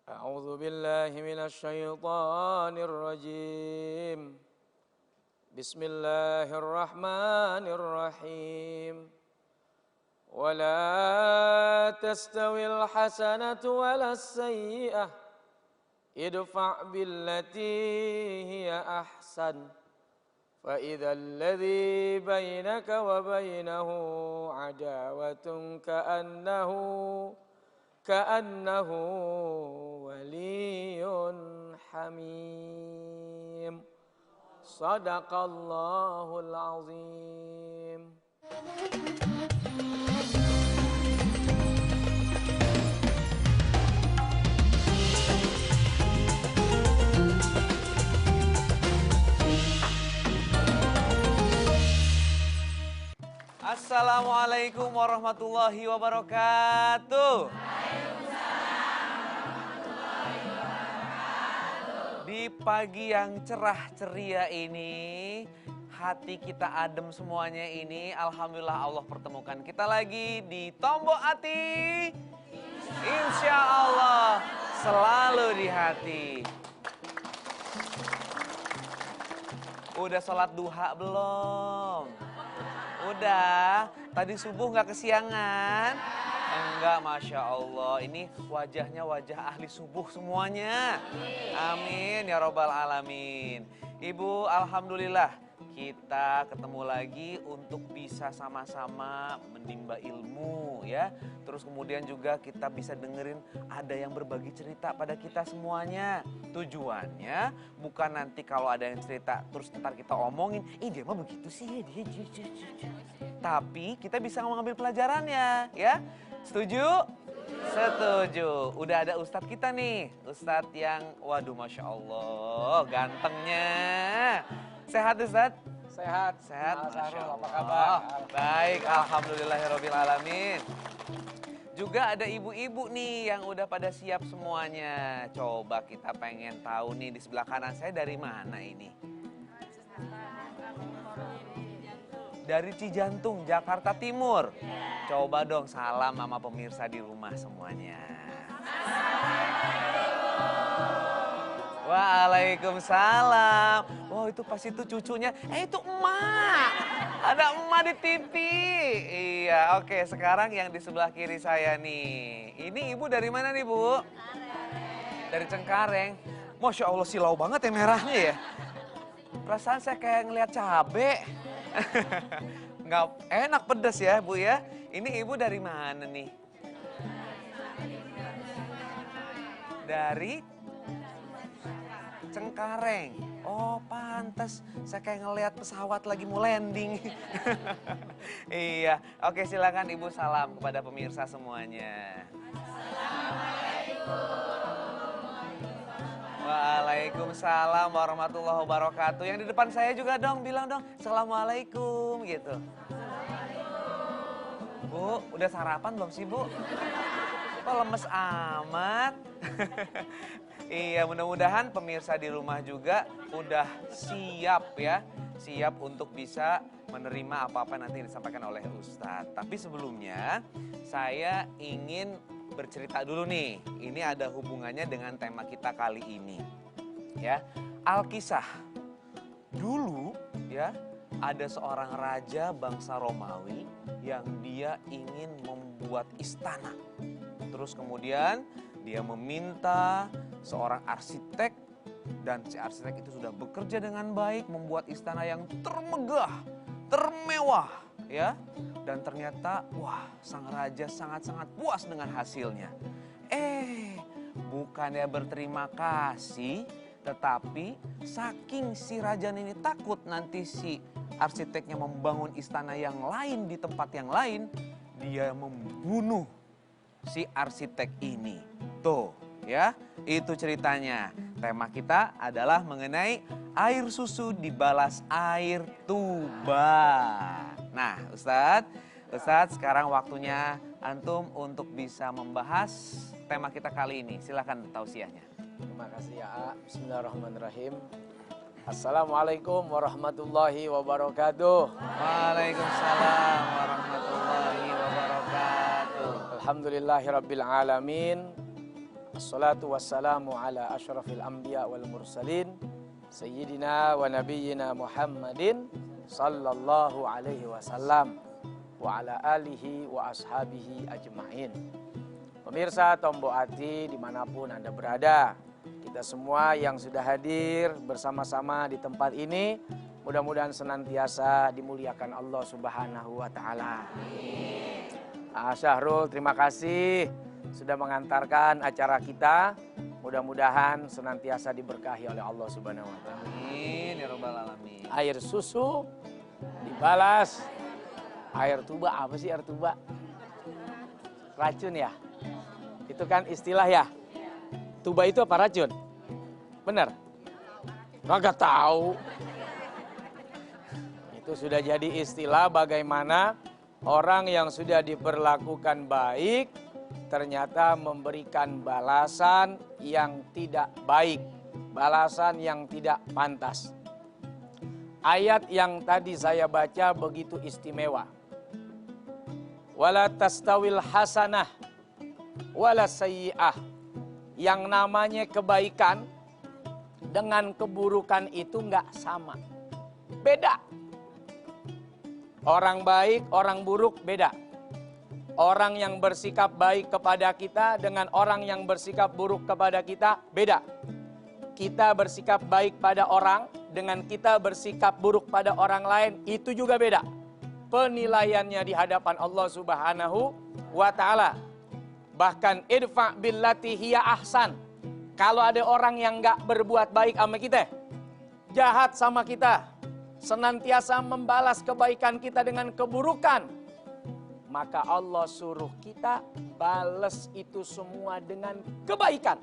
أعوذ بالله من الشيطان الرجيم بسم الله الرحمن الرحيم ولا تستوي الحسنة ولا السيئة ادفع بالتي هي أحسن فإذا الذي بينك وبينه عداوة كأنه ولي حميم صدق الله العظيم. Assalamualaikum warahmatullahi wabarakatuh. Di pagi yang cerah ceria ini, hati kita adem semuanya ini, alhamdulillah Allah pertemukan kita lagi di Tombo Ati. Insya Allah selalu di hati. Udah sholat duha belum? Udah, tadi subuh nggak kesiangan? Enggak, Masya Allah. Ini wajahnya wajah ahli subuh semuanya. Amin, ya robbal alamin. Ibu, alhamdulillah kita ketemu lagi untuk bisa sama-sama menimba ilmu ya. Terus kemudian juga kita bisa dengerin ada yang berbagi cerita pada kita semuanya. Tujuannya bukan nanti kalau ada yang cerita terus ntar kita omongin, dia mah begitu sih dia. Tapi kita bisa mengambil pelajarannya ya. Setuju? Setuju. Udah ada ustadz kita nih. Ustadz yang waduh Masya Allah gantengnya. Sehat Ustadz? Sehat. Sehat. Masya Allah. Apa kabar? kabar? Baik, alhamdulillahirabbil alamin. Juga ada ibu-ibu nih yang udah pada siap semuanya. Coba kita pengen tahu nih di sebelah kanan saya dari mana ini? Dari Cijantung, Jakarta Timur. Coba dong salam sama pemirsa di rumah semuanya. Waalaikumsalam. Wow, itu pas itu cucunya. Itu emak. Ada emak di TV. Iya, oke. Sekarang yang di sebelah kiri saya nih. Ini ibu dari mana nih, Bu? Dari Cengkareng. Masya Allah silau banget ya merahnya ya. Perasaan saya kayak ngeliat cabe. Nggak enak pedas ya, Bu ya. Ini ibu dari mana nih? Dari Cengkareng. Oh, pantas. Saya kayak ngelihat pesawat lagi mau landing. Iya. Oke, silakan Ibu salam kepada pemirsa semuanya. Waalaikumsalam warahmatullahi wabarakatuh. Yang di depan saya juga dong, bilang dong, Assalamualaikum gitu. Bu, udah sarapan belum sih, Bu? Kok lemes amat? Iya, mudah-mudahan pemirsa di rumah juga udah siap ya. Siap untuk bisa menerima apa-apa nanti yang disampaikan oleh Ustadz. Tapi sebelumnya, saya ingin bercerita dulu nih. Ini ada hubungannya dengan tema kita kali ini. Ya, Alkisah. Dulu ya, ada seorang raja bangsa Romawi yang dia ingin membuat istana. Terus kemudian dia meminta seorang arsitek dan si arsitek itu sudah bekerja dengan baik membuat istana yang termegah, termewah ya. Dan ternyata wah, sang raja sangat-sangat puas dengan hasilnya. Bukannya berterima kasih, tetapi saking si raja ini takut nanti si arsiteknya membangun istana yang lain di tempat yang lain, dia membunuh si arsitek ini. Tuh ya, itu ceritanya. Tema kita adalah mengenai air susu dibalas air tuba. Nah, Ustadz sekarang waktunya antum untuk bisa membahas tema kita kali ini. Silakan tausiahnya. Terima kasih ya. Bismillahirrahmanirrahim. Assalamualaikum warahmatullahi wabarakatuh. Waalaikumsalam warahmatullahi wabarakatuh. Alhamdulillahirabbil alamin. Assalatu wassalamu ala asyrafil anbiya wal mursalin Sayyidina wa nabiyyina Muhammadin sallallahu alaihi wasallam wa ala alihi wa ashabihi ajma'in. Pemirsa Tombo Ati dimanapun Anda berada, kita semua yang sudah hadir bersama-sama di tempat ini, mudah-mudahan senantiasa dimuliakan Allah Subhanahu wa Ta'ala. Syahrul, terima kasih sudah mengantarkan acara kita. Mudah-mudahan senantiasa diberkahi oleh Allah Subhanahu wa Ta'ala. Amin ya rabbal alamin. Air susu dibalas air tuba. Apa sih air tuba? Racun ya? Itu kan istilah ya. Tuba itu apa, racun? Benar? Kagak tahu. Itu sudah jadi istilah bagaimana orang yang sudah diperlakukan baik ternyata memberikan balasan yang tidak baik, balasan yang tidak pantas. Ayat yang tadi saya baca begitu istimewa. Wala tastawil hasanah wala sayyi'ah. Yang namanya kebaikan dengan keburukan itu enggak sama. Beda. Orang baik, orang buruk beda. Orang yang bersikap baik kepada kita dengan orang yang bersikap buruk kepada kita beda. Kita bersikap baik pada orang dengan kita bersikap buruk pada orang lain itu juga beda. Penilaiannya di hadapan Allah Subhanahu wa Ta'ala. Bahkan idfa billati hiya ahsan. Kalau ada orang yang enggak berbuat baik sama kita, jahat sama kita, senantiasa membalas kebaikan kita dengan keburukan, maka Allah suruh kita balas itu semua dengan kebaikan.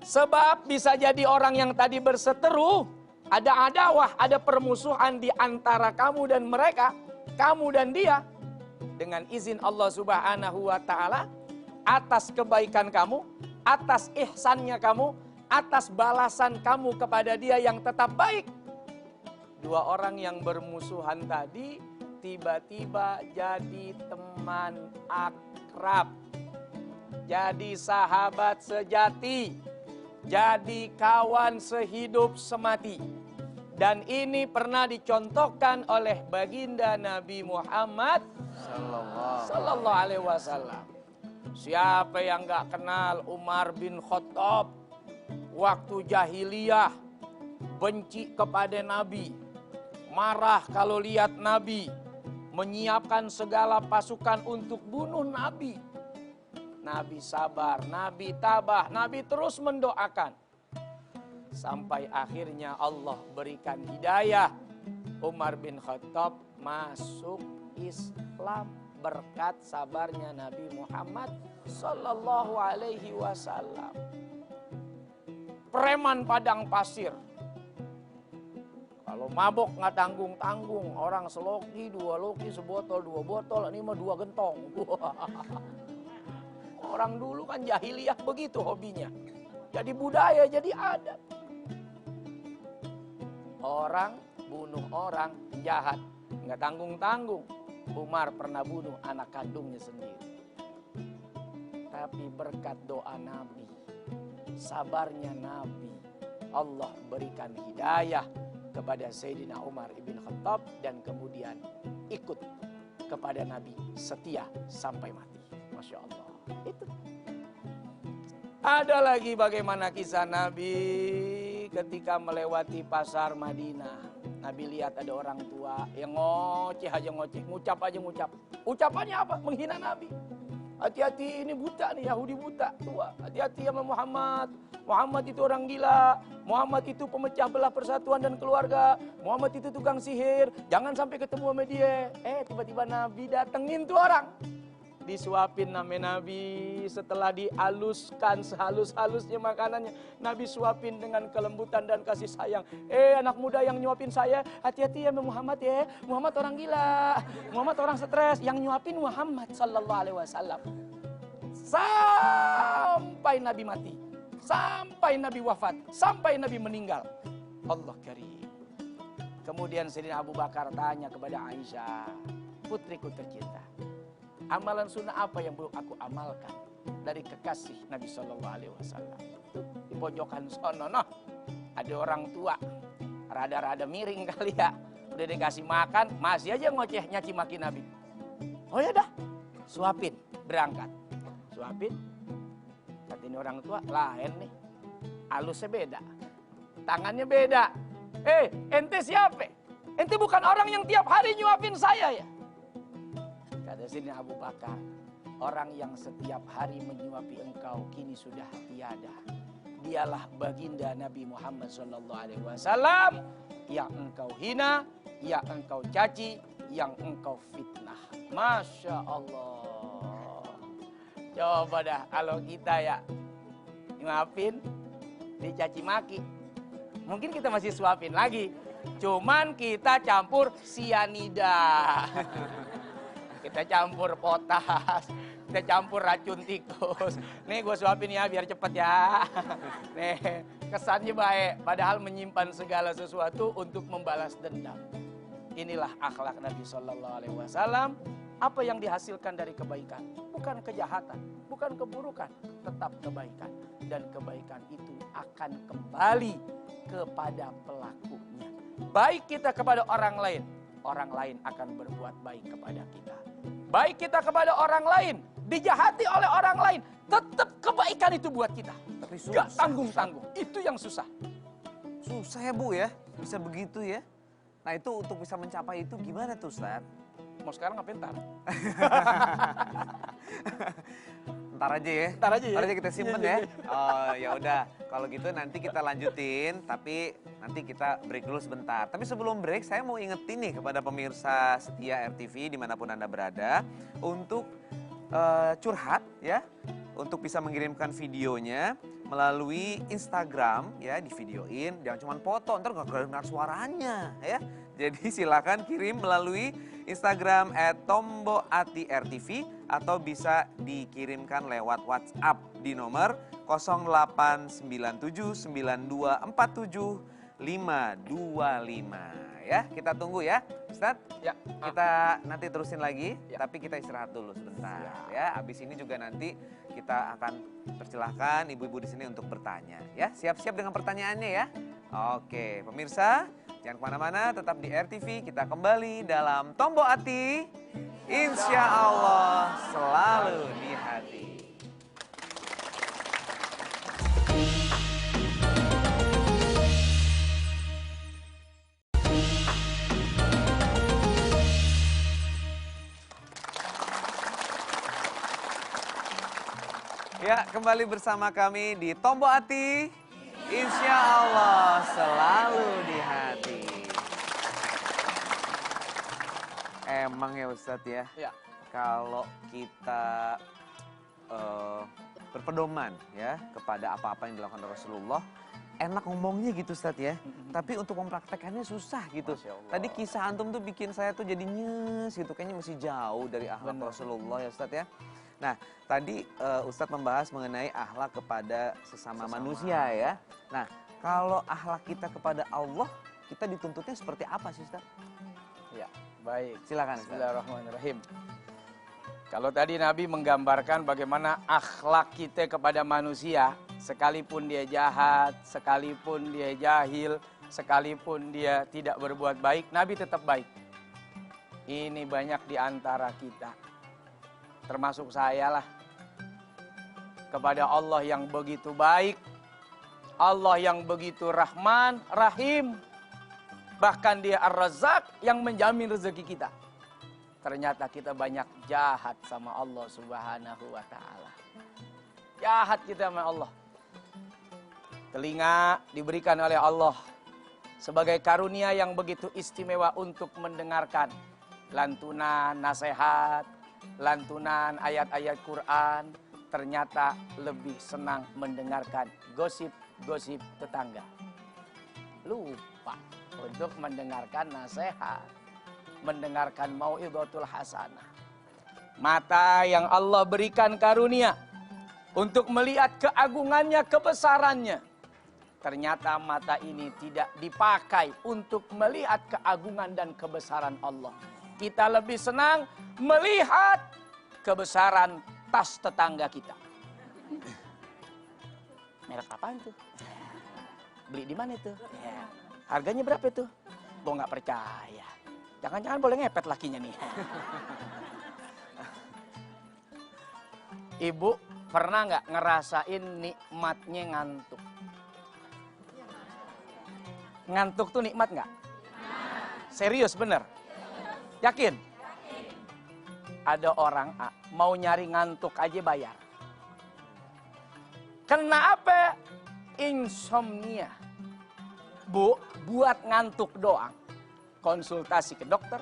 Sebab bisa jadi orang yang tadi berseteru, ada adawah, ada permusuhan di antara kamu dan mereka, kamu dan dia. Dengan izin Allah Subhanahu wa Ta'ala, atas kebaikan kamu, atas ihsannya kamu, atas balasan kamu kepada dia yang tetap baik. Dua orang yang bermusuhan tadi tiba-tiba jadi teman akrab, jadi sahabat sejati, jadi kawan sehidup semati. Dan ini pernah dicontohkan oleh baginda Nabi Muhammad sallallahu alaihi wasallam. Siapa yang gak kenal Umar bin Khattab waktu jahiliyah, benci kepada Nabi, marah kalau lihat Nabi, menyiapkan segala pasukan untuk bunuh Nabi. Nabi sabar, Nabi tabah, Nabi terus mendoakan. Sampai akhirnya Allah berikan hidayah. Umar bin Khattab masuk Islam berkat sabarnya Nabi Muhammad sallallahu alaihi wasallam. Preman padang pasir, kalau mabok nggak tanggung-tanggung, orang seloki, dua loki, sebotol, dua botol, ini mah dua gentong. Orang dulu kan jahiliyah begitu hobinya. Jadi budaya, jadi adat. Orang bunuh orang jahat, nggak tanggung-tanggung. Umar pernah bunuh anak kandungnya sendiri. Tapi berkat doa Nabi, sabarnya Nabi, Allah berikan hidayah kepada Sayyidina Umar ibn Khattab dan kemudian ikut kepada Nabi setia sampai mati. Masya Allah. Itu. Ada lagi bagaimana kisah Nabi ketika melewati pasar Madinah. Nabi lihat ada orang tua yang ngoceh aja ngoceh, ngucap aja ngucap. Ucapannya apa? Menghina Nabi. Hati-hati, ini buta nih, Yahudi buta tua. Hati-hati sama Muhammad. Muhammad itu orang gila. Muhammad itu pemecah belah persatuan dan keluarga. Muhammad itu tukang sihir. Jangan sampai ketemu sama dia. Tiba-tiba Nabi datengin tuh orang. Disuapin nama Nabi, setelah dihaluskan sehalus-halusnya makanannya, Nabi suapin dengan kelembutan dan kasih sayang. Anak muda yang nyuapin saya, hati-hati ya Muhammad ya. Muhammad orang gila, Muhammad orang stres. Yang nyuapin Muhammad sallallahu alaihi wasallam. Sampai Nabi mati, sampai Nabi wafat, sampai Nabi meninggal. Allah karim. Kemudian Sayyidina Abu Bakar tanya kepada Aisyah, putriku tercinta, amalan sunnah apa yang belum aku amalkan? dari kekasih Nabi Shallallahu Alaihi Wasallam. Di pojokan sono, noh, ada orang tua, rada-rada miring kali ya, udah dikasih makan, masih aja ngoceh nyaci maki Nabi. Oh ya dah, suapin, berangkat, suapin. Kata ini orang tua, lain nih, halusnya beda, tangannya beda. Ente siapa? Ente bukan orang yang tiap hari nyuapin saya ya? Kata sini Abu Bakar, orang yang setiap hari menyuapi engkau kini sudah tiada. Dialah baginda Nabi Muhammad SAW yang engkau hina, yang engkau caci, yang engkau fitnah. Masya Allah. Coba dah kalau kita ya nyuapin, dicaci maki, mungkin kita masih suapin lagi. Cuman kita campur sianida. Kita campur potas, kita campur racun tikus. Nih gue suapin ya biar cepet ya. Nih kesannya baik, padahal menyimpan segala sesuatu untuk membalas dendam. Inilah akhlak Nabi Shallallahu Alaihi Wasallam. Apa yang dihasilkan dari kebaikan, bukan kejahatan, bukan keburukan, tetap kebaikan. Dan kebaikan itu akan kembali kepada pelakunya. Baik kita kepada orang lain akan berbuat baik kepada kita. Baik kita kepada orang lain, dijahati oleh orang lain, tetap kebaikan itu buat kita. Tapi susah. Gak tanggung-tanggung, itu yang susah. Susah ya Bu ya, bisa begitu ya. Nah itu untuk bisa mencapai itu gimana tuh Ustaz? Mau sekarang apa ntar? Ntar aja ya. Ntar aja kita simpen ya. Oh ya udah, kalau gitu nanti kita lanjutin, tapi nanti kita break dulu sebentar. Tapi sebelum break saya mau ingetin nih kepada pemirsa setia RTV dimanapun Anda berada untuk curhat ya, untuk bisa mengirimkan videonya melalui Instagram ya, di videoin, jangan cuma foto, ntar gak kedengar suaranya ya. Jadi silakan kirim melalui Instagram @tomboatirtv atau bisa dikirimkan lewat WhatsApp di nomor 0897924755 ya. Kita tunggu ya, Ustaz. Ya. Kita nanti terusin lagi, Ya. tapi kita istirahat dulu sebentar ya. Abis ini juga nanti kita akan persilahkan ibu-ibu di sini untuk bertanya ya. Siap-siap dengan pertanyaannya ya. Oke, pemirsa, jangan kemana-mana, tetap di RTV. Kita kembali dalam Tombo Ati. Insya Allah selalu di hati. Ya, kembali bersama kami di Tombo Ati. Insya Allah selalu di hati. Emang ya Ustadz ya, Ya. kalau kita berpedoman ya kepada apa-apa yang dilakukan Rasulullah, enak ngomongnya gitu Ustadz ya. Tapi untuk mempraktekannya susah gitu. Masya Allah. Tadi kisah antum tuh bikin saya tuh jadi nyes gitu, kayaknya masih jauh dari akhlak Benar. Rasulullah ya Ustadz ya. Nah, tadi Ustadz membahas mengenai akhlak kepada sesama manusia ya. Nah, kalau akhlak kita kepada Allah, kita dituntutnya seperti apa sih Ustadz? Ya, baik. Silakan Ustadz. Bismillahirrahmanirrahim. Kalau tadi Nabi menggambarkan bagaimana akhlak kita kepada manusia, sekalipun dia jahat, sekalipun dia jahil, sekalipun dia tidak berbuat baik, Nabi tetap baik. Ini banyak di antara kita, termasuk saya lah, kepada Allah yang begitu baik, Allah yang begitu Rahman, Rahim, bahkan dia Ar-Razzaq yang menjamin rezeki kita. Ternyata kita banyak jahat sama Allah Subhanahu wa Ta'ala. Jahat kita sama Allah. Telinga diberikan oleh Allah sebagai karunia yang begitu istimewa untuk mendengarkan lantunan nasihat, lantunan ayat-ayat Quran. Ternyata lebih senang mendengarkan gosip-gosip tetangga. Lupa untuk mendengarkan nasihat, mendengarkan mau'izatul hasanah. Mata yang Allah berikan karunia untuk melihat keagungannya, kebesarannya. Ternyata mata ini tidak dipakai untuk melihat keagungan dan kebesaran Allah. Kita lebih senang melihat kebesaran tas tetangga kita. Merek apaan tuh? Beli di mana tuh? Harganya berapa tuh? Gue nggak percaya. Jangan-jangan boleh ngepet lakinya nih. Ibu pernah nggak ngerasain nikmatnya ngantuk? Ngantuk tuh nikmat nggak? Serius bener? Yakin? Ada orang mau nyari ngantuk aja bayar. Kenapa? Insomnia. Bu, buat ngantuk doang. Konsultasi ke dokter.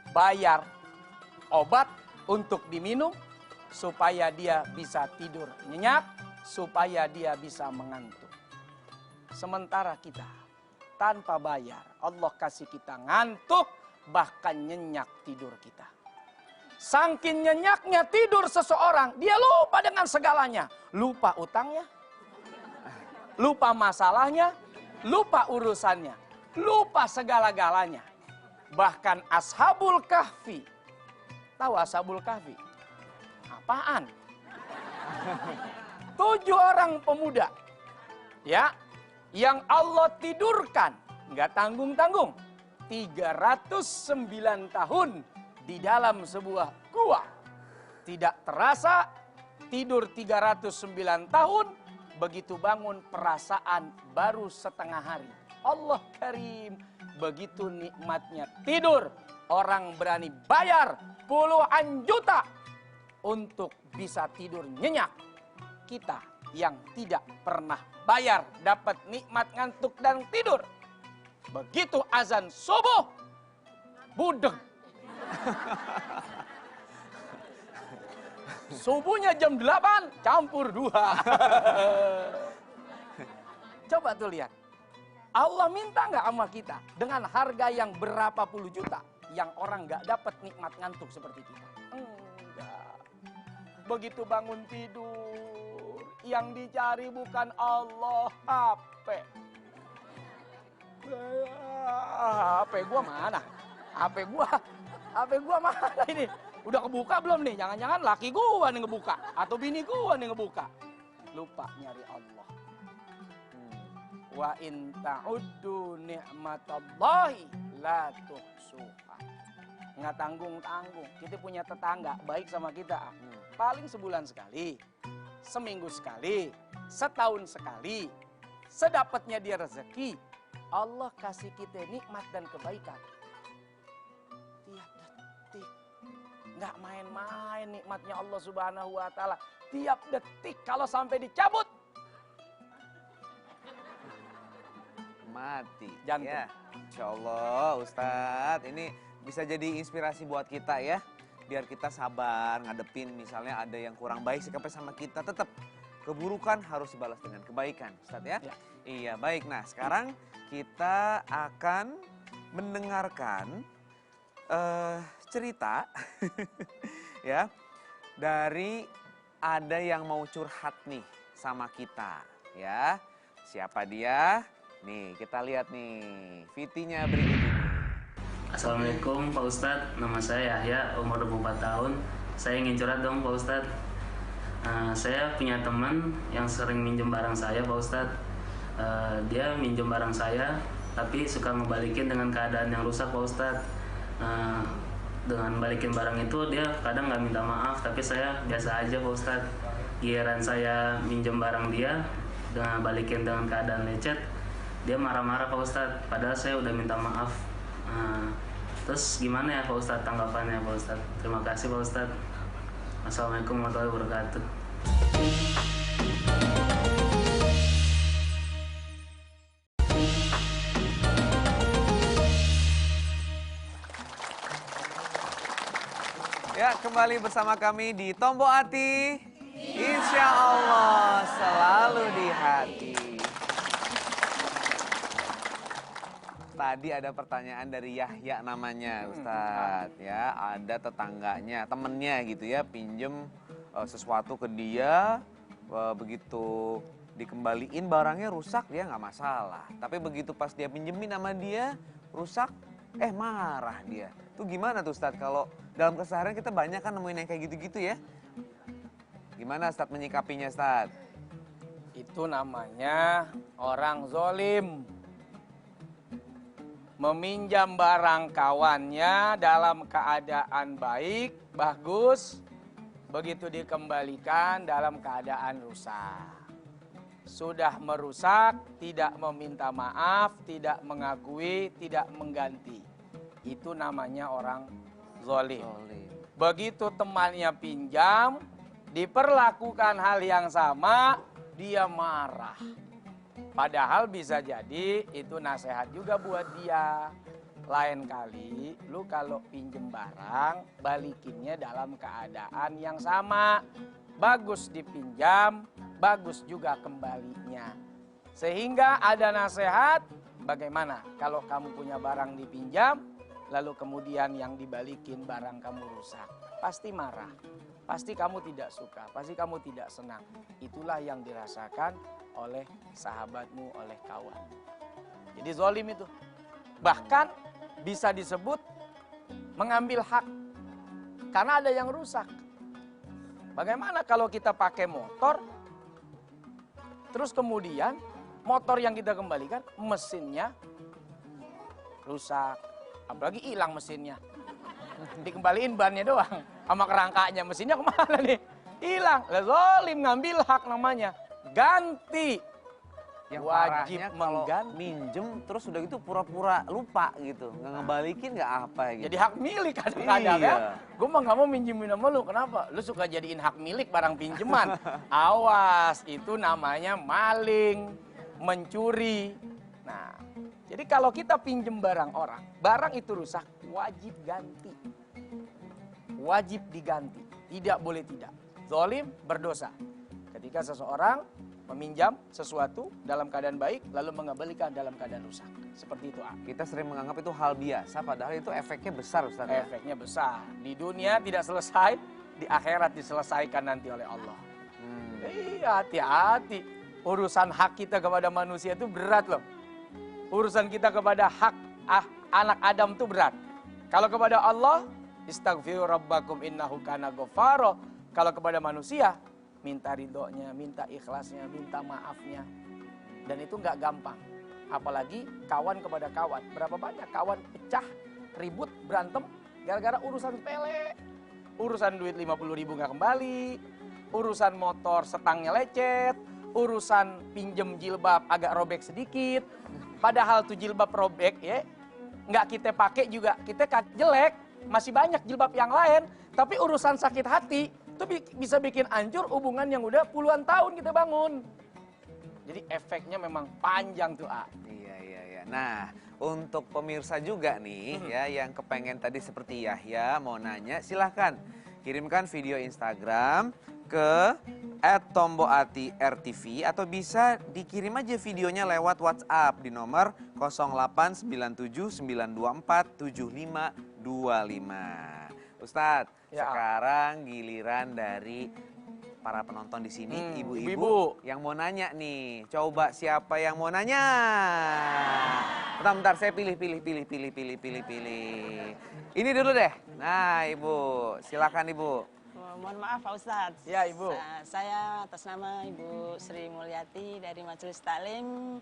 Bayar obat untuk diminum. Supaya dia bisa tidur nyenyak. Supaya dia bisa mengantuk. Sementara kita tanpa bayar. Allah kasih kita ngantuk. Bahkan nyenyak tidur kita. Saking nyenyaknya tidur seseorang, dia lupa dengan segalanya. Lupa utangnya, lupa masalahnya, lupa urusannya, lupa segala-galanya. Bahkan Ashabul Kahfi. Tahu Ashabul Kahfi? Apaan? 7 orang pemuda. Ya, yang Allah tidurkan. Nggak tanggung-tanggung. 309 tahun. Di dalam sebuah gua. Tidak terasa tidur 309 tahun. Begitu bangun perasaan baru setengah hari. Allah Karim. Begitu nikmatnya tidur. Orang berani bayar puluhan juta. Untuk bisa tidur nyenyak. Kita yang tidak pernah bayar. Dapat nikmat ngantuk dan tidur. Begitu azan subuh. Budeg. Subuhnya jam 8 campur 2. Coba tuh lihat. Allah minta nggak sama kita dengan harga yang berapa puluh juta yang orang nggak dapat nikmat ngantuk seperti kita? Enggak. Begitu bangun tidur yang dicari bukan Allah, HP. HP gua mana? HP gua mana ini? Udah kebuka belum nih? Jangan-jangan laki gua nih ngebuka. Atau bini gua nih ngebuka. Lupa nyari Allah. Wa in ta'uddu ni'matallahi la tuhsuha. Nggak tanggung-tanggung. Kita punya tetangga baik sama kita. Paling sebulan sekali. Seminggu sekali. Setahun sekali. Sedapatnya dia rezeki. Allah kasih kita nikmat dan kebaikan. Tiap detik. Nggak main-main nikmatnya Allah Subhanahu wa Ta'ala. Tiap detik kalau sampai dicabut. Mati. Jantung. Ya. Insya Allah Ustadz. Ini bisa jadi inspirasi buat kita ya. Biar kita sabar ngadepin misalnya ada yang kurang baik sikapnya sama kita. Tetap keburukan harus dibalas dengan kebaikan Ustadz ya. Ya. Iya baik. Nah sekarang kita akan mendengarkan cerita ya dari ada yang mau curhat nih sama kita ya. Siapa dia? Nih kita lihat nih VT-nya berikut ini. Assalamualaikum Pak Ustadz, nama saya Yahya, umur 24 tahun. Saya ingin curhat dong Pak Ustadz. Saya punya teman yang sering minjem barang saya Pak Ustadz. Dia minjem barang saya, tapi suka ngebalikin dengan keadaan yang rusak Pak Ustadz. Dengan balikin barang itu dia kadang nggak minta maaf, tapi saya biasa aja Pak Ustadz. Giliran saya minjem barang dia, dengan balikin dengan keadaan lecet, dia marah-marah Pak Ustadz, padahal saya udah minta maaf. Terus gimana ya Pak Ustadz tanggapannya Pak Ustadz? Terima kasih Pak Ustadz. Assalamualaikum warahmatullahi wabarakatuh. Ya kembali bersama kami di Tombo Hati. Insya Allah selalu di hati. Tadi ada pertanyaan dari Yahya namanya Ustadz ya, ada tetangganya, temennya gitu ya, pinjem sesuatu ke dia, begitu dikembaliin barangnya rusak dia nggak masalah, tapi begitu pas dia pinjemin sama dia rusak, marah dia. Tuh gimana tuh Ustadz kalau dalam keseharian kita banyak kan nemuin yang kayak gitu-gitu ya? Gimana Ustadz menyikapinya Ustadz? Itu namanya orang zolim. Meminjam barang kawannya dalam keadaan baik, bagus. Begitu dikembalikan dalam keadaan rusak. Sudah merusak, tidak meminta maaf, tidak mengakui, tidak mengganti. Itu namanya orang zolim. Begitu temannya pinjam, diperlakukan hal yang sama, dia marah. Padahal bisa jadi itu nasihat juga buat dia. Lain kali, lu kalau pinjem barang, balikinnya dalam keadaan yang sama. Bagus dipinjam, bagus juga kembalinya. Sehingga ada nasihat, bagaimana kalau kamu punya barang dipinjam, lalu kemudian yang dibalikin barang kamu rusak. Pasti marah, pasti kamu tidak suka, pasti kamu tidak senang. Itulah yang dirasakan oleh sahabatmu, oleh kawan. Jadi zalim itu. Bahkan bisa disebut mengambil hak. Karena ada yang rusak. Bagaimana kalau kita pakai motor, terus kemudian motor yang kita kembalikan, mesinnya rusak. Apalagi hilang mesinnya. Dikembaliin bannya doang. Sama kerangkanya, mesinnya kemana nih? Hilang. Lah zalim, ngambil hak namanya. Ganti. Yang Wajib parahnya kalau mengganti. minjem terus udah gitu pura-pura lupa gitu. Nggak ngebalikin nggak apa gitu. Jadi hak milik kadang-kadang Iya. ya. Gue mah gak mau minjemin sama lu. Kenapa? Lu suka jadiin hak milik barang pinjeman. Awas, itu namanya maling, mencuri. Nah, jadi kalau kita pinjem barang orang, barang itu rusak, wajib ganti. Wajib diganti. Tidak boleh tidak. Zalim berdosa. Ketika seseorang meminjam sesuatu dalam keadaan baik, lalu mengembalikan dalam keadaan rusak. Seperti itu. Kita sering menganggap itu hal biasa, padahal itu efeknya besar Ustaz ya. Efeknya besar. Di dunia tidak selesai, di akhirat diselesaikan nanti oleh Allah. Iya, hati-hati. Urusan hak kita kepada manusia itu berat loh. Urusan kita kepada hak anak Adam itu berat. Kalau kepada Allah, istaghfiru rabbakum innahu kana ghaffara. Kalau kepada manusia, minta ridhonya, minta ikhlasnya, minta maafnya. Dan itu nggak gampang. Apalagi kawan kepada kawan. Berapa banyak kawan pecah, ribut, berantem gara-gara urusan sepele. Urusan duit 50.000 nggak kembali. Urusan motor setangnya lecet. Urusan pinjem jilbab agak robek sedikit. Padahal tuh jilbab robek ya, nggak kita pakai juga, kita jelek. Masih banyak jilbab yang lain. Tapi urusan sakit hati, itu bisa bikin hancur hubungan yang udah puluhan tahun kita bangun. Jadi efeknya memang panjang tuh, Iya. Nah, untuk pemirsa juga nih ya yang kepengen tadi seperti Yahya mau nanya, silahkan kirimkan video Instagram ke @tomboati_rtv atau bisa dikirim aja videonya lewat WhatsApp di nomor 089792475525. Ustadz, Ya. sekarang giliran dari para penonton di sini, ibu-ibu. ibu-ibu yang mau nanya nih. Coba siapa yang mau nanya? Bentar, saya pilih. Ini dulu deh. Nah, Ibu, silakan Ibu. Mohon maaf Pak Ustadz. Ya, Ibu. Saya atas nama Ibu Sri Mulyati dari Majelis Taklim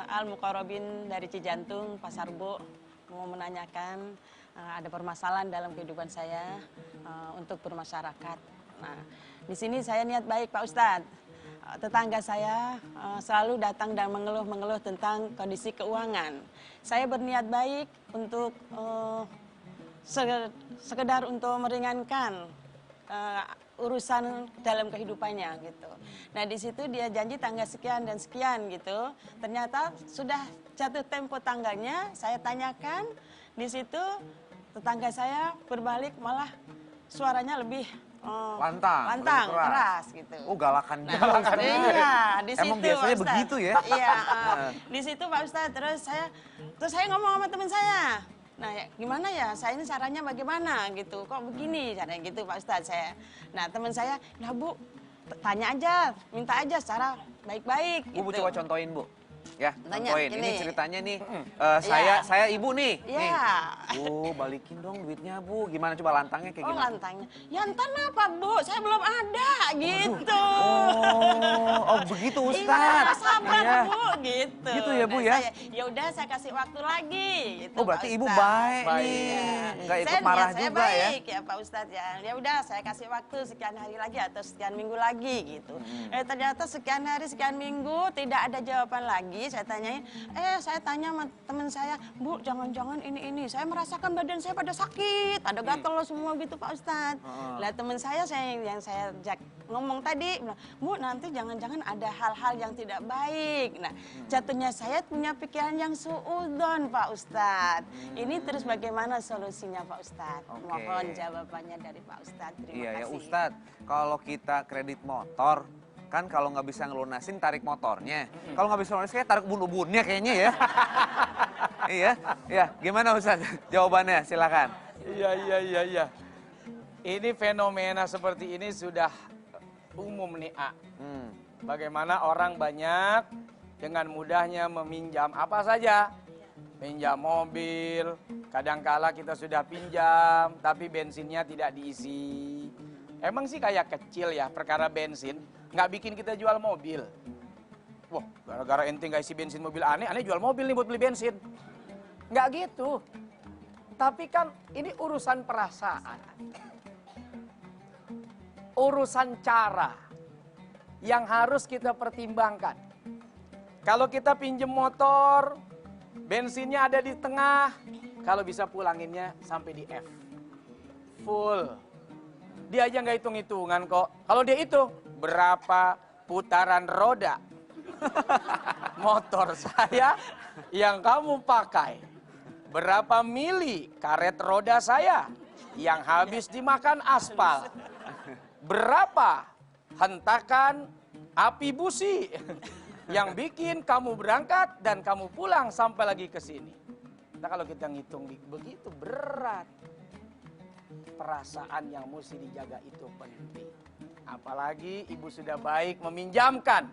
Al-Muqarrabin dari Cijantung, Pasar Rebo, mau menanyakan ada permasalahan dalam kehidupan saya untuk bermasyarakat. Nah, di sini saya niat baik Pak Ustadz. Tetangga saya selalu datang dan mengeluh tentang kondisi keuangan. Saya berniat baik untuk sekedar untuk meringankan urusan dalam kehidupannya gitu. Nah di situ dia janji tanggal sekian dan sekian gitu. Ternyata sudah jatuh tempo tanggalnya. Saya tanyakan di situ tetangga saya berbalik malah suaranya lebih Lantang, lebih keras gitu. Oh, galakan Nah, banget. iya, di situ Emang biasanya Pak Ustadz. begitu ya? Iya, di situ Pak Ustadz. Terus saya ngomong sama teman saya. Nah, ya, gimana ya? Saya ini caranya bagaimana gitu? Kok begini caranya gitu Pak Ustadz saya. Nah, teman saya, "Nah, Bu, tanya aja, minta aja secara baik-baik." Bu, gitu. coba contohin, Bu. Ya, Tanya, contohin. Ini gini. ceritanya nih, Iya. saya ibu nih. Iya. Nih. Bu, balikin dong duitnya Bu. Gimana coba lantangnya kayak Oh, gimana? lantangnya. Yantan apa, Bu? Saya belum ada, gitu. Oh begitu Ustaz. Iya, sabar, Iya. Bu, gitu. Gitu ya, Bu, ya? Ya udah, saya kasih waktu lagi. Gitu, Oh berarti Pak ibu Ustadz. baik Baik. nih. Nggak ikut Saya marah niat saya juga ya. baik ya Pak Ustadz ya. Ya udah, saya kasih waktu sekian hari lagi atau sekian minggu lagi gitu. Ternyata sekian hari, sekian minggu tidak ada jawaban lagi. Saya tanyain, saya tanya sama teman saya, Bu, jangan-jangan ini. Saya merasakan badan saya pada sakit, ada gatel semua gitu Pak Ustadz. Lah teman saya yang saya ngomong tadi, bilang, Bu, nanti jangan-jangan ada hal-hal yang tidak baik. Nah, jatuhnya saya punya pikiran yang suudon Pak Ustadz. Ini terus bagaimana solusinya Pak Ustadz? Oke. Mohon jawabannya dari Pak Ustadz. Terima Iya ya kasih. Ustadz, kalau kita kredit motor, kan kalau nggak bisa ngelunasin tarik motornya. Kalau nggak bisa ngelunasin kayak tarik ubun-ubunnya kayaknya ya. Iya. Gimana Ustadz? Jawabannya silakan. Iya. Ini fenomena seperti ini sudah umum nih, A. Bagaimana orang banyak dengan mudahnya meminjam apa saja. Pinjam mobil, kadangkala kita sudah pinjam, tapi bensinnya tidak diisi. Emang sih kayak kecil ya perkara bensin, nggak bikin kita jual mobil. Wah, gara-gara ente nggak isi bensin mobil aneh jual mobil nih buat beli bensin. Nggak gitu. Tapi kan ini urusan perasaan. Urusan cara yang harus kita pertimbangkan. Kalau kita pinjem motor, bensinnya ada di tengah, kalau bisa pulanginnya sampai di F. Full. Dia aja nggak hitung-hitungan kok. Kalau dia hitung, berapa putaran roda motor saya yang kamu pakai? Berapa mili karet roda saya yang habis dimakan aspal? Berapa hentakan api busi yang bikin kamu berangkat dan kamu pulang sampai lagi ke sini? Nah kalau kita ngitung begitu berat. Perasaan yang mesti dijaga itu penting. Apalagi ibu sudah baik meminjamkan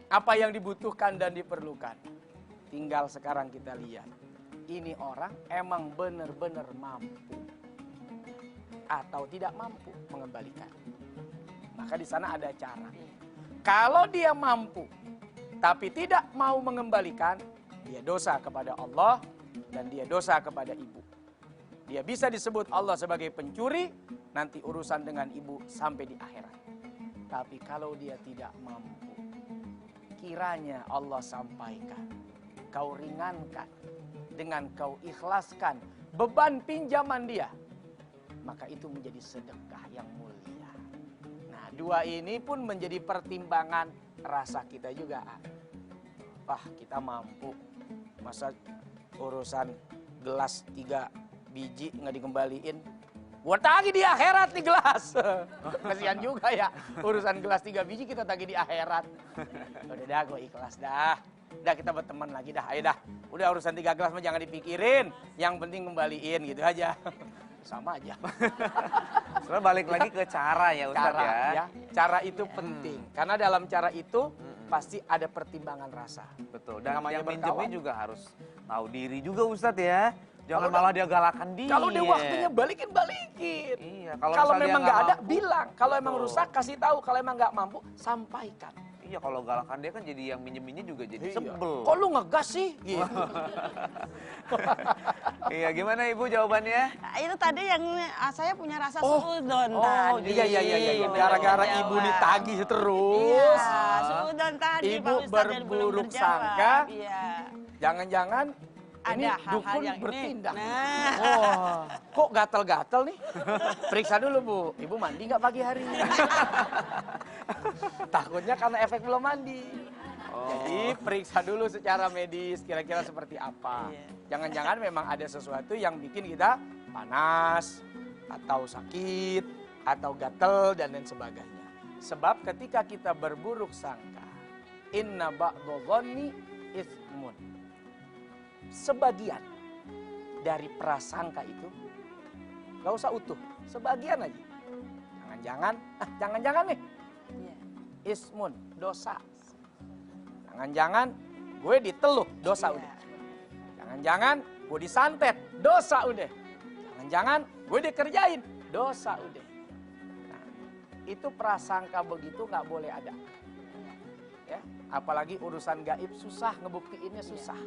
apa yang dibutuhkan dan diperlukan. Tinggal sekarang kita lihat. Ini orang emang benar-benar mampu atau tidak mampu mengembalikan. Maka di sana ada cara. Kalau dia mampu tapi tidak mau mengembalikan, dia dosa kepada Allah dan dia dosa kepada ibu. Dia bisa disebut Allah sebagai pencuri, nanti urusan dengan ibu sampai di akhirat. Tapi kalau dia tidak mampu, kiranya Allah sampaikan, kau ringankan dengan kau ikhlaskan beban pinjaman dia, maka itu menjadi sedekah yang mulia. Nah, dua ini pun menjadi pertimbangan rasa kita juga. Wah, kita mampu, masa urusan gelas 3 biji nggak dikembaliin, gua tagih di akhirat nih gelas. Kasihan juga ya, urusan gelas 3 biji kita tagih di akhirat. Udah dah, gue ikhlas dah. Udah kita berteman lagi dah, ayo dah. Udah urusan 3 gelas mah jangan dipikirin, yang penting kembaliin gitu aja. Sama aja. Sebenarnya balik lagi ke cara ya Ustadz Cara ya. cara itu penting, karena dalam cara itu pasti ada pertimbangan rasa. Betul, dan Namanya yang minjemnya berkawan. juga harus tahu diri juga Ustadz ya. Jangan Kalau malah dia galakan dia. Kalau dia waktunya balikin. Iya, Kalau misalnya dia memang nggak ada, mampu, bilang. Kalau emang betul. rusak, kasih tahu. Kalau emang nggak mampu, sampaikan. Iya, kalau galakan dia kan jadi yang minjeminnya juga jadi Iya. sebel. Kok lu ngegas sih? Gitu. Iya, gimana Ibu jawabannya? Nah, itu tadi yang saya punya rasa Oh. suudon Oh, tadi. Iya. Gara-gara Belum ibu jawab. ditagih terus. Iya, suudon tadi Ibu Pak Ustadz yang belum berburuk terjawab. sangka. Iya. Jangan-jangan ini Ada hal-hal dukun yang ini. bertindak. Nah. Oh, kok gatel-gatel nih? Periksa dulu Bu, Ibu mandi nggak pagi hari? Takutnya karena efek belum mandi. Jadi periksa dulu secara medis kira-kira seperti apa. Iya. Jangan-jangan memang ada sesuatu yang bikin kita panas, atau sakit, atau gatel, dan lain sebagainya. Sebab ketika kita berburuk sangka, inna ba'dho dhanni itsmun. Sebagian dari prasangka itu gak usah utuh, sebagian aja. Jangan-jangan nih Iya. ismun, dosa. Jangan-jangan gue diteluh, dosa Iya. udah. Jangan-jangan gue disantet, dosa udah. Jangan-jangan gue dikerjain, dosa udah. Nah, itu prasangka begitu nggak boleh ada. Ya, apalagi urusan gaib susah, ngebuktiinnya susah.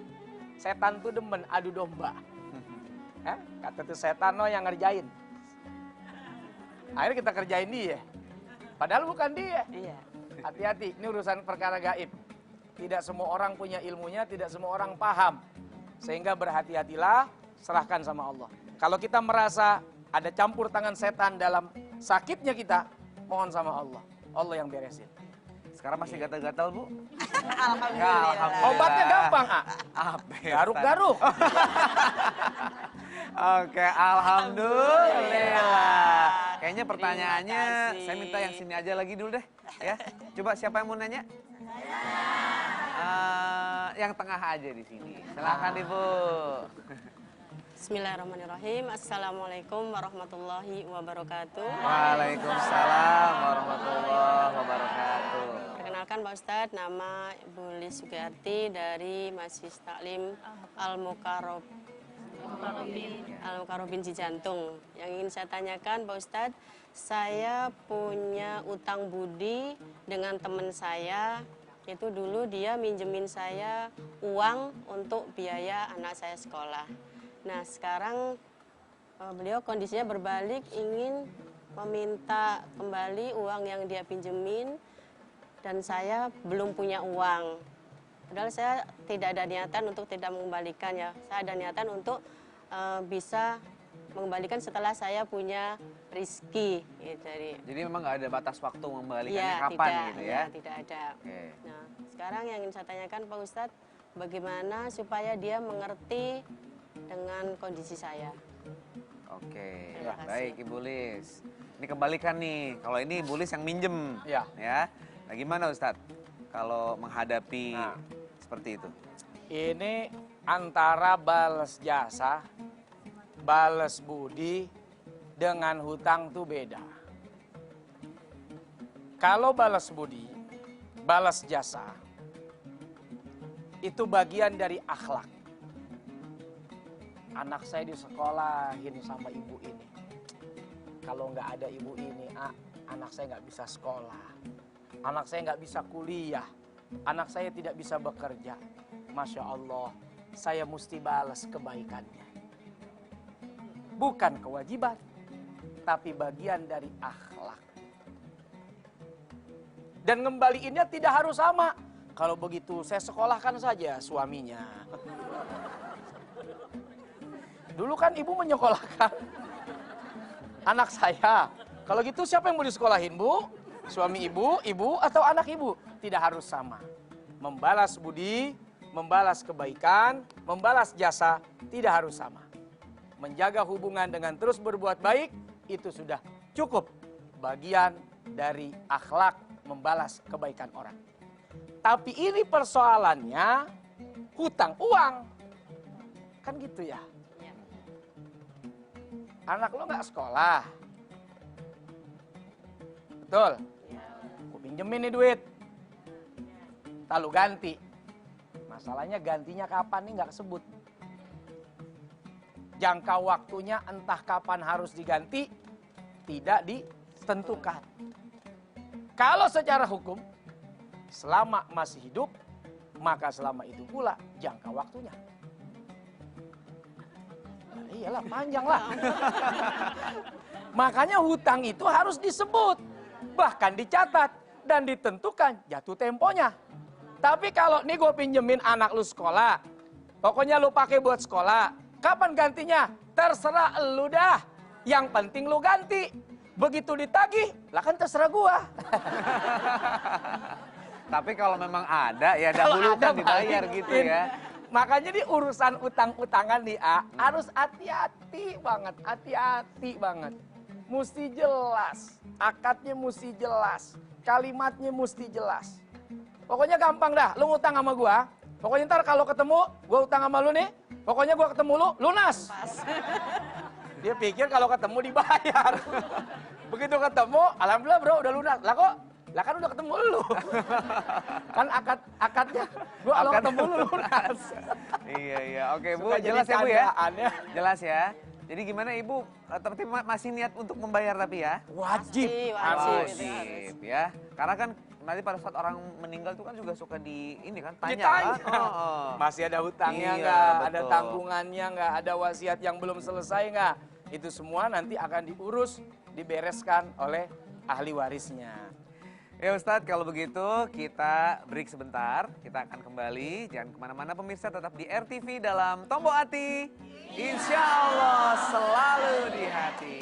Setan tuh demen adu domba. Kata tuh setan no yang ngerjain. Akhirnya kita kerjain dia. Padahal bukan dia. Iya. Hati-hati, ini urusan perkara gaib. Tidak semua orang punya ilmunya, tidak semua orang paham. Sehingga berhati-hatilah, serahkan sama Allah. Kalau kita merasa ada campur tangan setan dalam sakitnya kita, mohon sama Allah. Allah yang beresin. Sekarang masih gatal-gatal, Bu? Alhamdulillah. Obatnya gampang, A. Apa ya, Garuk-garuk. Oke, alhamdulillah. Kayaknya pertanyaannya Terima kasih. saya minta yang sini aja lagi dulu deh, ya. Coba siapa yang mau nanya? Yang tengah aja di sini. Silakan Ibu. Bismillahirrahmanirrahim. Assalamualaikum warahmatullahi wabarakatuh. Waalaikumsalam warahmatullahi wabarakatuh. Perkenalkan Pak Ustadz, nama Ibu Lis Sugiyarti dari Majelis Taklim Al-Mukarrabin Cijantung. Yang ingin saya tanyakan Pak Ustadz, saya punya utang budi dengan teman saya. Itu dulu dia minjemin saya uang untuk biaya anak saya sekolah. Nah sekarang beliau kondisinya berbalik, ingin meminta kembali uang yang dia pinjemin dan saya belum punya uang. Padahal saya tidak ada niatan untuk tidak mengembalikan ya. Saya ada niatan untuk bisa mengembalikan setelah saya punya rizki. Gitu. Jadi memang nggak ada batas waktu mengembalikannya Ya, kapan tidak, gitu ya? tidak ada. Oke. Nah, sekarang yang ingin saya tanyakan Pak Ustadz, bagaimana supaya dia mengerti dengan kondisi saya? Oke, Terima kasih. baik Ibu Lis. Ini kebalikan nih, kalau ini Ibu Lis yang minjem. Ya. Ya. Nah gimana Ustadz kalau menghadapi Nah. seperti itu? Ini antara balas jasa, balas budi, dengan hutang tuh beda. Kalau balas budi, balas jasa, itu bagian dari akhlak. Anak saya disekolahin sama ibu ini. Kalau nggak ada ibu ini, anak saya nggak bisa sekolah. Anak saya nggak bisa kuliah. Anak saya tidak bisa bekerja. Masya Allah, saya mesti balas kebaikannya. Bukan kewajiban, tapi bagian dari akhlak. Dan ngembaliinnya tidak harus sama. Kalau begitu saya sekolahkan saja suaminya. Dulu kan ibu menyekolahkan anak saya. Kalau gitu siapa yang mau disekolahin, Bu? Suami ibu, ibu, atau anak ibu? Tidak harus sama. Membalas budi, membalas kebaikan, membalas jasa, tidak harus sama. Menjaga hubungan dengan terus berbuat baik, itu sudah cukup bagian dari akhlak membalas kebaikan orang. Tapi ini persoalannya hutang uang. Kan gitu ya. Anak lo nggak sekolah. Betul? Gue pinjemin nih duit. Tak lu ganti. Masalahnya gantinya kapan nih nggak kesebut. Jangka waktunya entah kapan harus diganti, tidak ditentukan. Kalau secara hukum, selama masih hidup, maka selama itu pula jangka waktunya. Nah, iyalah, panjang lah. Makanya hutang itu harus disebut, bahkan dicatat dan ditentukan jatuh temponya. Tapi kalau nih gue pinjemin anak lu sekolah, pokoknya lu pakai buat sekolah, kapan gantinya? Terserah lu dah. Yang penting lu ganti. Begitu ditagih, lah kan terserah gua. Tapi kalau memang ada, ya Kalau dahulu ada, kan dibayar balikin. gitu ya. Makanya di urusan utang-utangan nih, harus hati-hati banget, hati-hati banget. Mesti jelas, akadnya mesti jelas, kalimatnya mesti jelas. Pokoknya gampang dah, lu ngutang sama gua. Pokoknya ntar kalau ketemu, gua utang sama lu nih. Pokoknya gua ketemu lu, lunas. Dia pikir kalau ketemu dibayar. Begitu ketemu, alhamdulillah bro udah lunas. Lah kok Lah kan udah ketemu lu. Kan akadnya gua kalau ketemu lu lunas. Iya. Oke, Bu, Suka jadi jelas ya, Bu ya? candaan ya. Jelas ya. Jadi gimana Ibu, tapi masih niat untuk membayar tapi ya? Wajib. Wajib ya. Karena kan nanti pada saat orang meninggal tuh kan juga suka ini kan tanya Ditanya. kan. Oh. Masih ada hutangnya Iya, nggak? Ada betul. tanggungannya nggak? Ada wasiat yang belum selesai nggak? Itu semua nanti akan diurus, dibereskan oleh ahli warisnya. Ya Ustadz, kalau begitu kita break sebentar. Kita akan kembali. Jangan kemana-mana pemirsa, tetap di RTV dalam Tombo Hati. Insya Allah selalu di hati.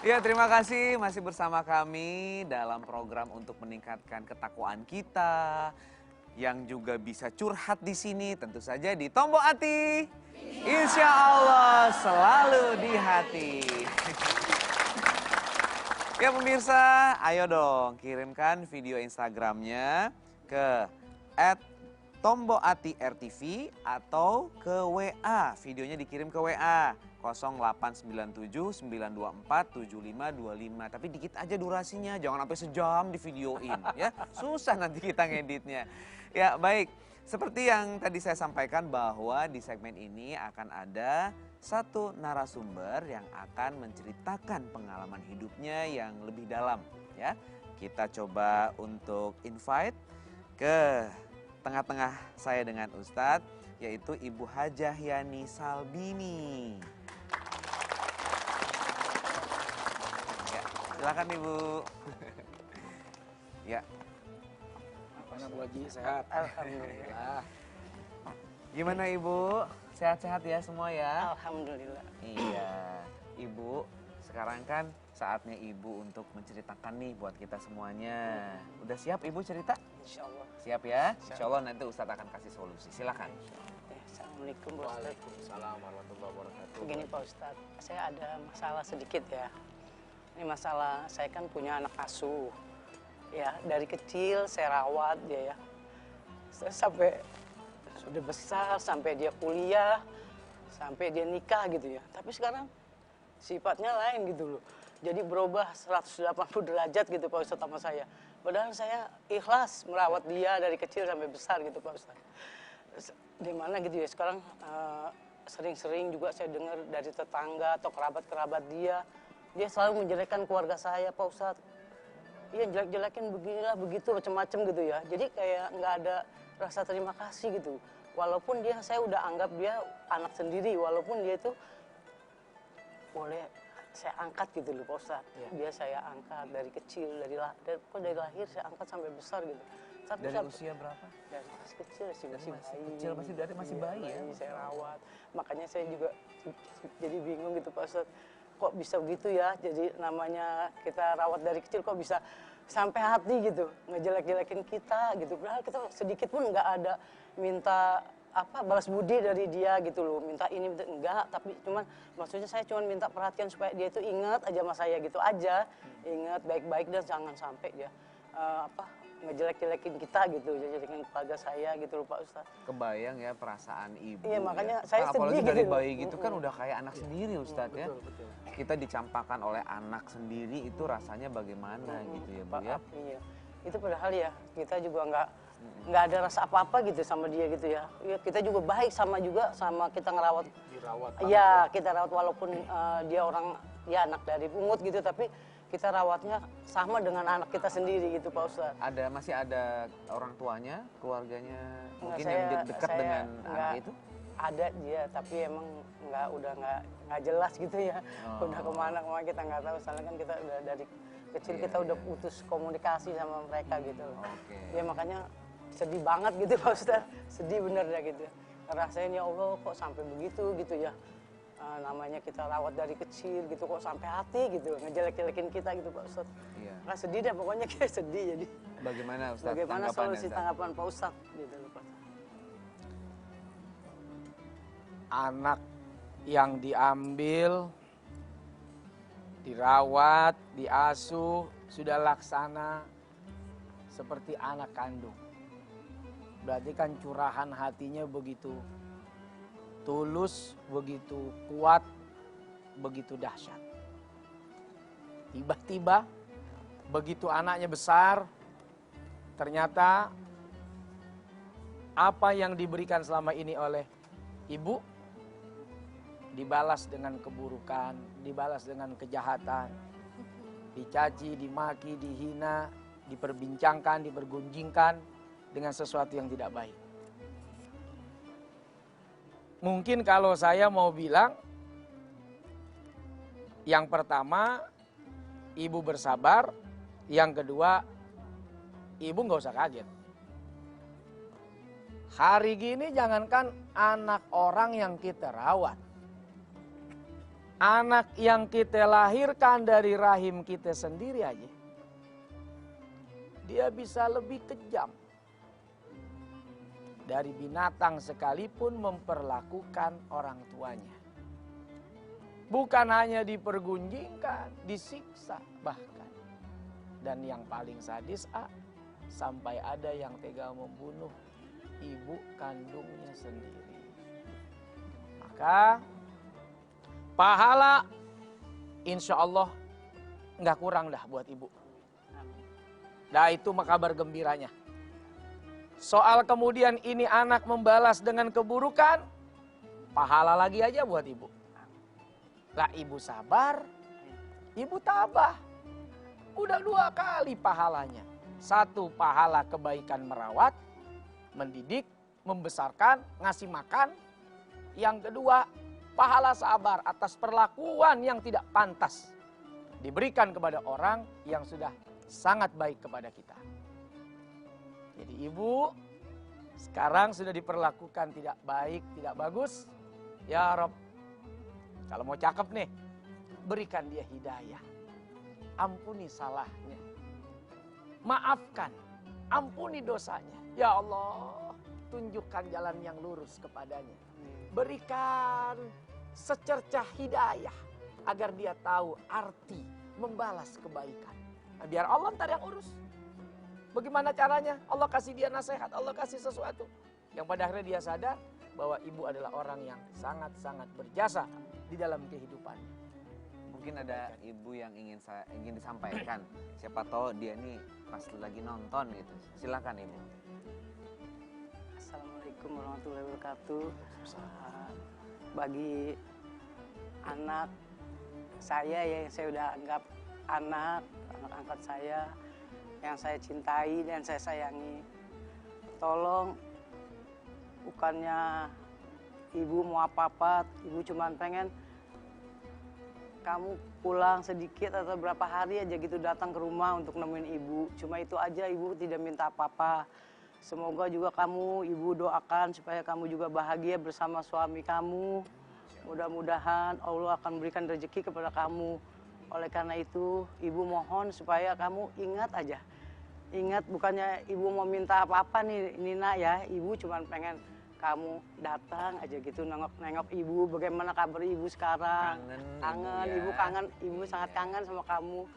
Ya, terima kasih masih bersama kami dalam program untuk meningkatkan ketakwaan kita yang juga bisa curhat di sini tentu saja di Tombo Hati. Insya Allah selalu di hati. Ya pemirsa, ayo dong kirimkan video Instagramnya ke @tomboatirtv atau ke WA. Videonya dikirim ke WA 0897 924 7525. Tapi dikit aja durasinya, jangan sampai sejam di videoin ya. Susah nanti kita ngeditnya. Ya baik, seperti yang tadi saya sampaikan bahwa di segmen ini akan ada satu narasumber yang akan menceritakan pengalaman hidupnya yang lebih dalam ya. Kita coba untuk invite ke tengah-tengah saya dengan Ustadz, yaitu Ibu Hajah Yani Salbini. Ya, silakan Ibu. Ya. Mana Bu Haji, sehat? Alhamdulillah. Gimana Ibu? Sehat-sehat ya semua ya? Alhamdulillah. Iya. Ibu, sekarang kan saatnya Ibu untuk menceritakan nih buat kita semuanya. Udah siap Ibu cerita? Insya Allah. Siap ya? Insya Allah nanti Ustadz akan kasih solusi. Silakan. Assalamualaikum Pak Ustadz. Waalaikumsalam warahmatullahi wabarakatuh. Begini Pak Ustadz, saya ada masalah sedikit ya. Ini masalah, saya kan punya anak asuh. Ya, dari kecil saya rawat dia ya. Saya sampai sudah besar, sampai dia kuliah, sampai dia nikah gitu ya. Tapi sekarang sifatnya lain gitu loh. Jadi berubah 180 derajat gitu Pak Ustadz sama saya. Padahal saya ikhlas merawat dia dari kecil sampai besar gitu Pak Ustadz. Di mana gitu ya, sekarang sering-sering juga saya dengar dari tetangga atau kerabat-kerabat dia selalu menjelekkan keluarga saya Pak Ustadz. Iya, jelek-jelekin beginilah begitu macam-macam gitu ya. Jadi kayak nggak ada rasa terima kasih gitu. Walaupun saya udah anggap dia anak sendiri, walaupun dia itu boleh saya angkat gitu loh Pak Ustadz. Ya. Dia saya angkat dari kecil, dari lahir saya angkat sampai besar gitu. Dari usia berapa? Dari masih kecil sih, masih bayi. Kecil, masih bayi ya? Saya rawat. Makanya saya juga jadi bingung gitu Pak Ustadz. Kok bisa begitu ya? Jadi namanya kita rawat dari kecil kok bisa sampai hati gitu. Ngejelek-jelekin kita gitu. Padahal kita sedikit pun nggak ada minta balas budi dari dia gitu loh. Minta ini, minta enggak. Tapi cuman maksudnya saya cuma minta perhatian supaya dia itu ingat aja sama saya gitu aja. Ingat baik-baik dan jangan sampai dia ngejelek-jelekin kita gitu, jelekin keluarga saya gitu loh Pak Ustadz. Kebayang ya perasaan Ibu. Iya, makanya ya. saya apalagi sedih dari gitu. bayi gitu kan udah kayak anak sendiri Ustadz ya. Betul. Kita dicampakkan oleh anak sendiri itu rasanya bagaimana gitu ya Bu ya. Iya. Itu padahal ya kita juga nggak ada rasa apa-apa gitu sama dia gitu ya. Ya kita juga baik sama kita ngerawat. Dirawat. Iya, kita rawat walaupun dia orang ya anak dari pungut gitu, tapi kita rawatnya sama dengan anak kita sendiri gitu Pak Ustadz. Masih ada orang tuanya, keluarganya mungkin Saya- yang dekat saya dengan nggak- anak itu? Ada dia, tapi emang udah nggak jelas gitu ya. Udah kemana kita nggak tahu. Soalnya kan kita udah dari kecil Iya, kita udah putus komunikasi sama mereka gitu loh. Oke. Ya makanya sedih banget gitu Pak Ustadz. Sedih bener ya gitu. Rasain ya Allah kok sampai begitu gitu ya. Namanya kita rawat dari kecil gitu kok sampai hati gitu. Ngejelek-jelekin kita gitu Pak Ustadz. Iya. Nah sedih dah pokoknya kayak sedih jadi. Bagaimana Ustadz Bagaimana tanggapannya, solusi Ustadz? tanggapan Pak Ustadz gitu loh Pak. Anak yang diambil, dirawat, diasuh, sudah laksana seperti anak kandung. Berarti kan curahan hatinya begitu tulus, begitu kuat, begitu dahsyat. Tiba-tiba begitu anaknya besar, ternyata apa yang diberikan selama ini oleh ibu dibalas dengan keburukan, dibalas dengan kejahatan, dicaci, dimaki, dihina, diperbincangkan, dipergunjingkan dengan sesuatu yang tidak baik. Mungkin kalau saya mau bilang, yang pertama, ibu bersabar. Yang kedua, ibu nggak usah kaget. Hari gini jangankan anak orang yang kita rawat. Anak yang kita lahirkan dari rahim kita sendiri aja. Dia bisa lebih kejam. Dari binatang sekalipun memperlakukan orang tuanya. Bukan hanya dipergunjingkan, disiksa bahkan. Dan yang paling sadis, sampai ada yang tega membunuh ibu kandungnya sendiri. Maka pahala insya Allah nggak kurang dah buat ibu. Nah itu kabar gembiranya. Soal kemudian ini anak membalas dengan keburukan, pahala lagi aja buat ibu. Lah ibu sabar, ibu tabah. Udah 2 kali pahalanya. 1 pahala kebaikan merawat, mendidik, membesarkan, ngasih makan. Yang kedua, pahala sabar atas perlakuan yang tidak pantas diberikan kepada orang yang sudah sangat baik kepada kita. Jadi ibu sekarang sudah diperlakukan tidak baik, tidak bagus. Ya Rob, kalau mau cakep nih, berikan dia hidayah. Ampuni salahnya. Maafkan, ampuni dosanya. Ya Allah, tunjukkan jalan yang lurus kepadanya. Berikan secercah hidayah agar dia tahu arti membalas kebaikan. Nah, biar Allah ntar yang urus. Bagaimana caranya? Allah kasih dia nasihat, Allah kasih sesuatu. Yang pada akhirnya dia sadar bahwa ibu adalah orang yang sangat-sangat berjasa di dalam kehidupannya. Mungkin ada ibu yang ingin disampaikan. Siapa tahu dia nih pas lagi nonton gitu. Silakan ibu. Assalamualaikum warahmatullahi wabarakatuh. Bagi anak saya yang saya udah anggap anak angkat saya, yang saya cintai dan saya sayangi, tolong bukannya ibu mau apa-apa, ibu cuma pengen kamu pulang sedikit atau berapa hari aja gitu datang ke rumah untuk nemuin ibu. Cuma itu aja, ibu tidak minta apa-apa. Semoga juga ibu doakan supaya kamu juga bahagia bersama suami kamu. Mudah-mudahan Allah akan berikan rezeki kepada kamu. Oleh karena itu, ibu mohon supaya kamu ingat aja. Ingat, bukannya ibu mau minta apa-apa nih Nina ya. Ibu cuma pengen kamu datang aja gitu, nengok ibu, bagaimana kabar ibu sekarang. Kangen ibu, kangen, ibu sangat kangen sama kamu.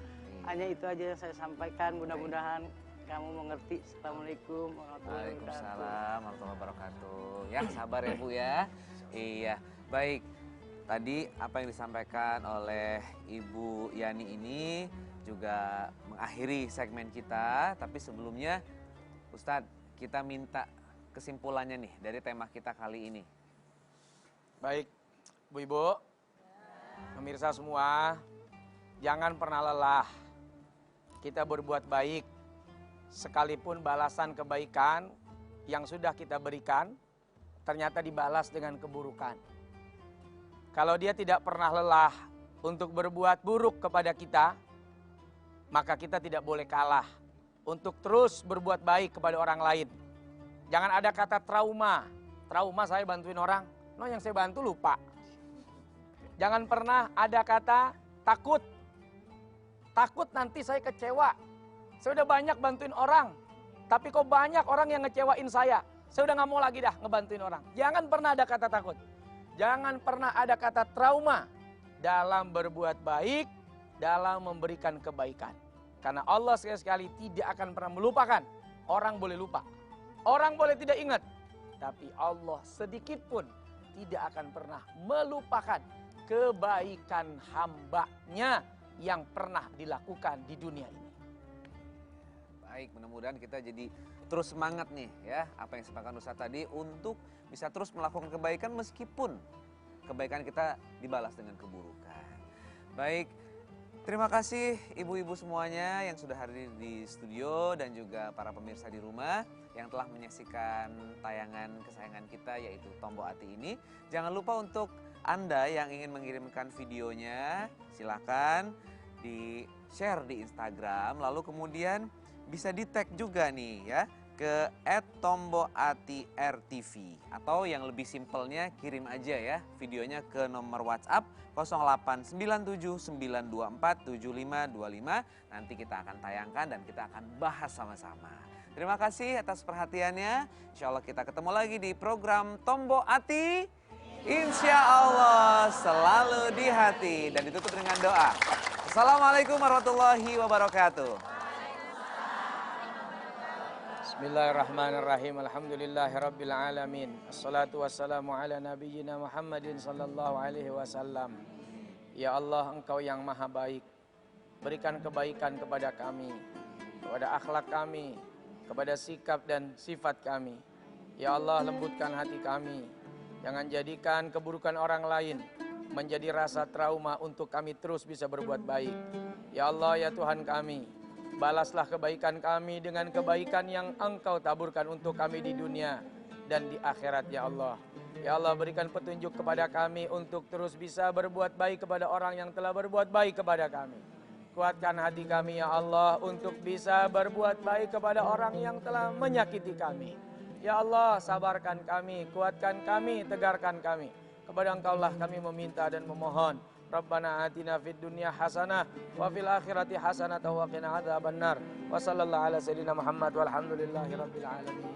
Hanya itu aja yang saya sampaikan, mudah-mudahan kamu mengerti. Assalamualaikum warahmatullahi wabarakatuh. Waalaikumsalam warahmatullahi wabarakatuh. Ya sabar ya Bu ya. Iya, baik. Tadi apa yang disampaikan oleh Ibu Yani ini juga mengakhiri segmen kita. Tapi sebelumnya Ustadz, kita minta kesimpulannya nih dari tema kita kali ini. Baik, Bu Ibu, pemirsa semua, jangan pernah lelah. Kita berbuat baik, sekalipun balasan kebaikan yang sudah kita berikan, ternyata dibalas dengan keburukan. Kalau dia tidak pernah lelah untuk berbuat buruk kepada kita, maka kita tidak boleh kalah untuk terus berbuat baik kepada orang lain. Jangan ada kata trauma. Trauma saya bantuin orang, yang saya bantu lupa. Jangan pernah ada kata takut. Takut nanti saya kecewa. Saya udah banyak bantuin orang, tapi kok banyak orang yang ngecewain saya. Saya udah gak mau lagi dah ngebantuin orang. Jangan pernah ada kata takut. Jangan pernah ada kata trauma dalam berbuat baik, dalam memberikan kebaikan. Karena Allah sekali-sekali tidak akan pernah melupakan. Orang boleh lupa, orang boleh tidak ingat, tapi Allah sedikit pun tidak akan pernah melupakan kebaikan hambanya yang pernah dilakukan di dunia ini. Baik, mudah-mudahan kita jadi terus semangat nih ya, apa yang disampaikan Ustaz tadi untuk bisa terus melakukan kebaikan meskipun kebaikan kita dibalas dengan keburukan. Baik, terima kasih ibu-ibu semuanya yang sudah hadir di studio dan juga para pemirsa di rumah yang telah menyaksikan tayangan kesayangan kita yaitu Tombo Ati ini. Jangan lupa untuk Anda yang ingin mengirimkan videonya, silakan di-share di Instagram, lalu kemudian bisa di-tag juga nih ya ke @tomboatirtv atau yang lebih simpelnya kirim aja ya videonya ke nomor WhatsApp 089792475525. Nanti kita akan tayangkan dan kita akan bahas sama-sama. Terima kasih atas perhatiannya. Insya Allah kita ketemu lagi di program Tombo Ati. Insya Allah selalu di hati. Dan ditutup dengan doa. Assalamualaikum warahmatullahi wabarakatuh. Bismillahirrahmanirrahim. Alhamdulillahirabbil alamin. Assalatu wassalamu ala nabiyyina Muhammadin sallallahu alaihi wasallam. Ya Allah, Engkau yang maha baik. Berikan kebaikan kepada kami, kepada akhlak kami, kepada sikap dan sifat kami. Ya Allah, lembutkan hati kami. Jangan jadikan keburukan orang lain menjadi rasa trauma untuk kami terus bisa berbuat baik. Ya Allah, ya Tuhan kami, balaslah kebaikan kami dengan kebaikan yang Engkau taburkan untuk kami di dunia dan di akhirat ya Allah. Ya Allah, berikan petunjuk kepada kami untuk terus bisa berbuat baik kepada orang yang telah berbuat baik kepada kami. Kuatkan hati kami ya Allah untuk bisa berbuat baik kepada orang yang telah menyakiti kami. Ya Allah, sabarkan kami, kuatkan kami, tegarkan kami. Kepada Engkau lah kami meminta dan memohon. Rabbana atina fid dunya hasanah wa fil akhirati hasanah wa qina adzabannar. Wa sallallahu ala sayyidina Muhammad walhamdulillahi rabbil alamin.